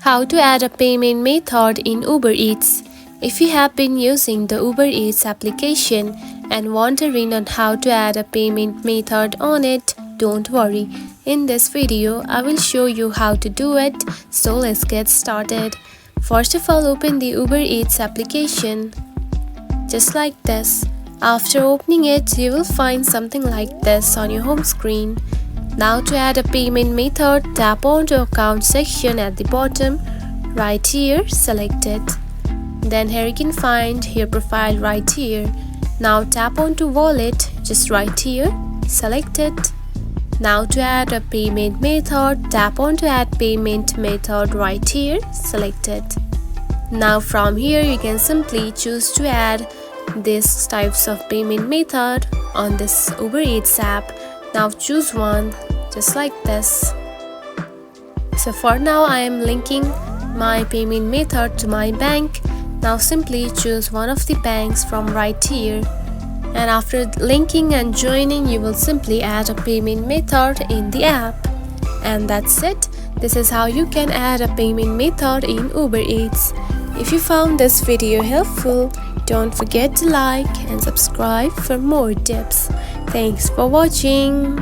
How to add a payment method in Uber Eats. If you have been using the Uber Eats application and wondering on how to add a payment method on it, don't worry. In this video, I will show you how to do it, so let's get started. First of all, open the Uber Eats application. Just like this. After opening it, you will find something like this on your home screen. Now to add a payment method, tap on the account section at the bottom. Right here, select it. Then here you can find your profile right here. Now tap on to wallet, just right here, select it. Now to add a payment method, tap on to add payment method right here, select it. Now from here you can simply choose to add these types of payment method on this Uber Eats app. Now choose one, just like this. So for now I am linking my payment method to my bank. Now simply choose one of the banks from right here. And after linking and joining, you will simply add a payment method in the app. And that's it. This is how you can add a payment method in Uber Eats. If you found this video helpful, don't forget to like and subscribe for more tips. Thanks for watching.